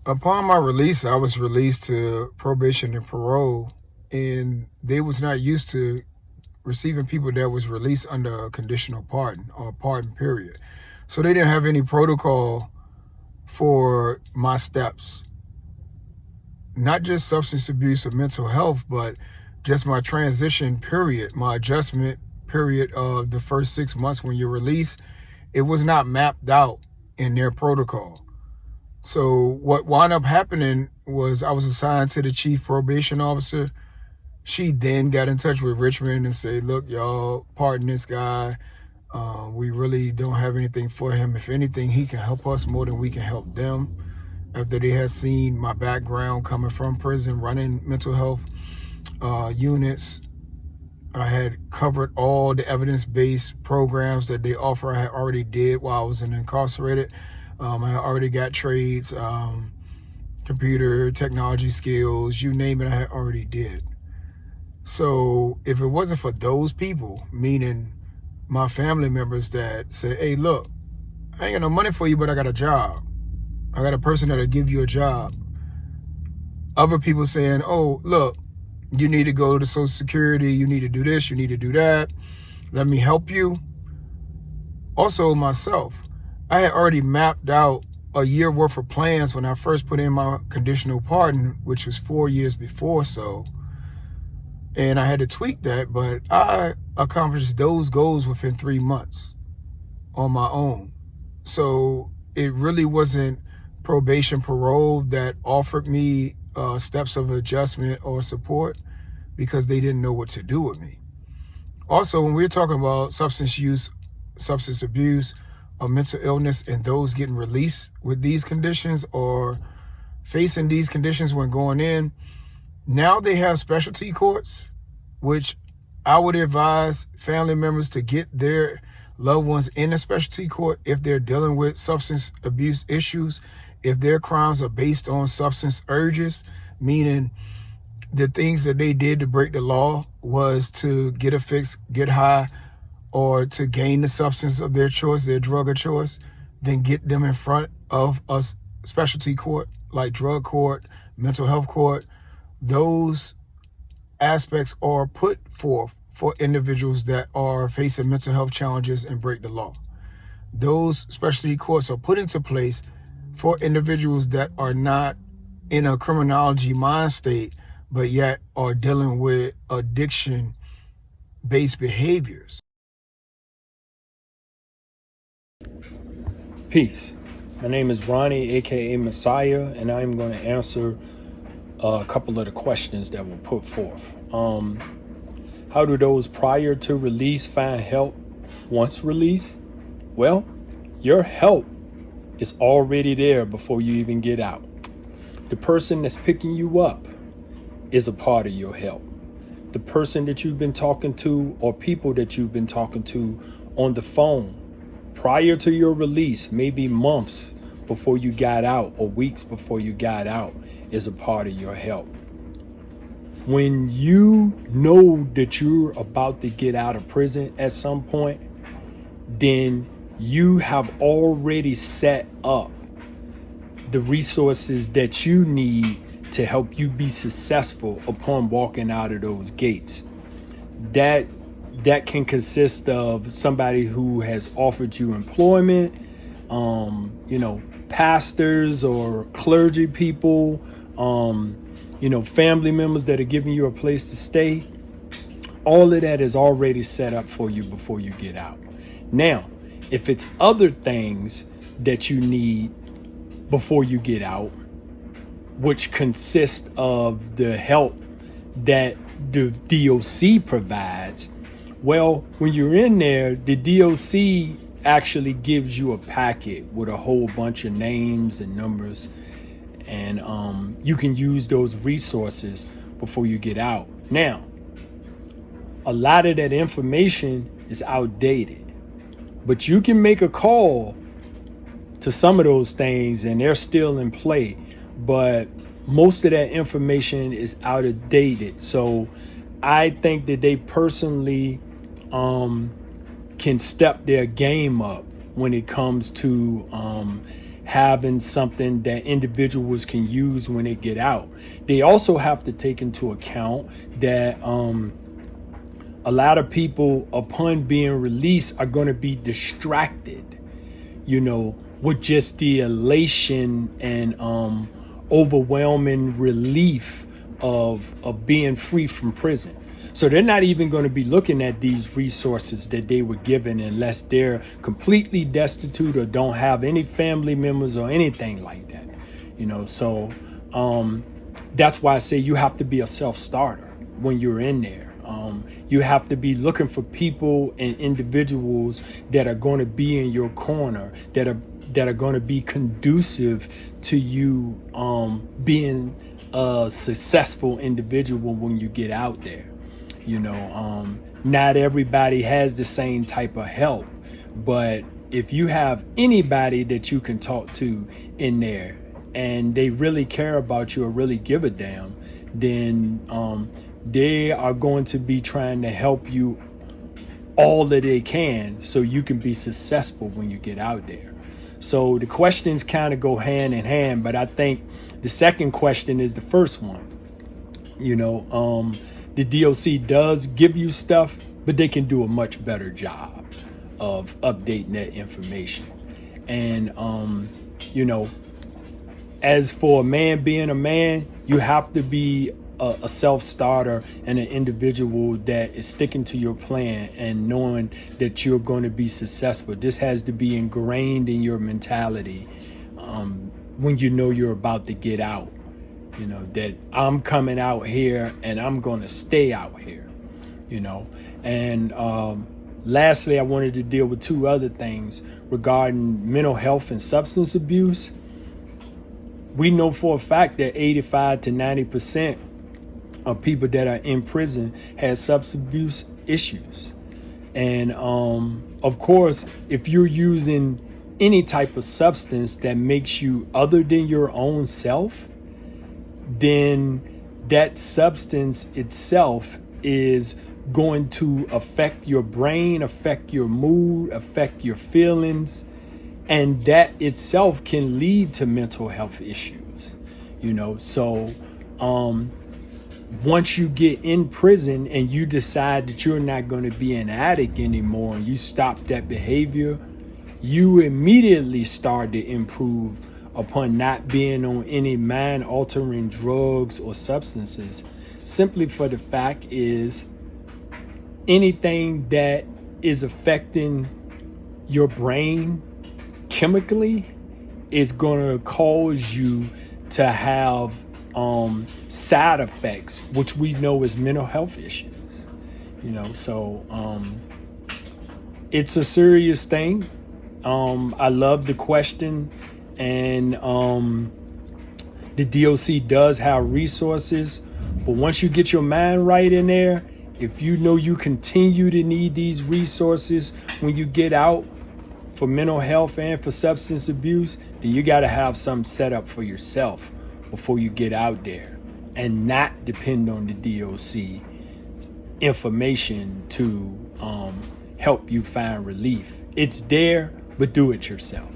Upon my release, I was released to probation and parole, and they was not used to receiving people that was released under a conditional pardon or pardon period. So they didn't have any protocol for my steps, not just substance abuse or mental health, but just my transition period, my adjustment period of the first 6 months when you're released. It was not mapped out in their protocol. So what wound up happening was I was assigned to the chief probation officer. She then got in touch with Richmond and said, look, y'all, pardon this guy. We really don't have anything for him. If anything, he can help us more than we can help them. After they had seen my background coming from prison, running mental health units, I had covered all the evidence-based programs that they offer. I had already did while I was incarcerated. I already got trades, computer technology skills, you name it, I had already did. So if it wasn't for those people, meaning my family members that said, hey, look, I ain't got no money for you, but I got a job. I got a person that'll give you a job. Other people saying, oh, look, you need to go to Social Security. You need to do this. You need to do that. Let me help you. Also, myself, I had already mapped out a year worth of plans when I first put in my conditional pardon, which was 4 years before. So, and I had to tweak that, but I accomplished those goals within 3 months on my own. So it really wasn't probation parole that offered me steps of adjustment or support, because they didn't know what to do with me. Also, when we're talking about substance use, substance abuse, or mental illness, and those getting released with these conditions or facing these conditions when going in, now they have specialty courts, which I would advise family members to get their loved ones in a specialty court if they're dealing with substance abuse issues, if their crimes are based on substance urges, meaning the things that they did to break the law was to get a fix, get high, or to gain the substance of their choice, their drug of choice, then get them in front of a specialty court like drug court, mental health court. Those aspects are put forth for individuals that are facing mental health challenges and break the law. Those specialty courts are put into place for individuals that are not in a criminology mind state, but yet are dealing with addiction-based behaviors. Peace. My name is Ronnie, aka Messiah, and I'm going to answer a couple of the questions that were put forth. How do those prior to release find help once released? Well, your help is already there before you even get out. The person that's picking you up is a part of your help. The person that you've been talking to, or people that you've been talking to on the phone prior to your release, maybe months before you got out or weeks before you got out, is a part of your help. When you know that you're about to get out of prison at some point, then you have already set up the resources that you need to help you be successful upon walking out of those gates. That can consist of somebody who has offered you employment, pastors or clergy people, family members that are giving you a place to stay. All of that is already set up for you before you get out. Now, if it's other things that you need before you get out, which consist of the help that the DOC provides, well, when you're in there, the DOC actually gives you a packet with a whole bunch of names and numbers, and you can use those resources before you get out. Now, a lot of that information is outdated, but you can make a call to some of those things and they're still in play, but most of that information is outdated. So I think that they personally can step their game up when it comes to having something that individuals can use when they get out. They also have to take into account that a lot of people, upon being released, are going to be distracted, with just the elation and overwhelming relief of being free from prison. So they're not even going to be looking at these resources that they were given unless they're completely destitute or don't have any family members or anything like that. So that's why I say you have to be a self-starter when you're in there. You have to be looking for people and individuals that are going to be in your corner, that are going to be conducive to you being a successful individual when you get out there. Not everybody has the same type of help, but if you have anybody that you can talk to in there and they really care about you or really give a damn, then they are going to be trying to help you all that they can so you can be successful when you get out there. So the questions kind of go hand in hand, but I think the second question is the first one. The DOC does give you stuff, but they can do a much better job of updating that information. And, as for a man being a man, you have to be a self-starter and an individual that is sticking to your plan and knowing that you're going to be successful. This has to be ingrained in your mentality when you're about to get out. That I'm coming out here and I'm going to stay out here, And lastly, I wanted to deal with two other things regarding mental health and substance abuse. We know for a fact that 85 to 90% of people that are in prison have substance abuse issues. And of course, if you're using any type of substance that makes you other than your own self, then that substance itself is going to affect your brain, affect your mood, affect your feelings, and that itself can lead to mental health issues. So once you get in prison and you decide that you're not going to be an addict anymore and you stop that behavior, you immediately start to improve upon not being on any mind-altering drugs or substances, simply for the fact is anything that is affecting your brain chemically is going to cause you to have side effects, which we know is mental health issues. So it's a serious thing. I love the question. And the DOC does have resources, but once you get your mind right in there, if you continue to need these resources when you get out for mental health and for substance abuse, then you got to have something set up for yourself before you get out there and not depend on the DOC information to help you find relief. It's there, but do it yourself.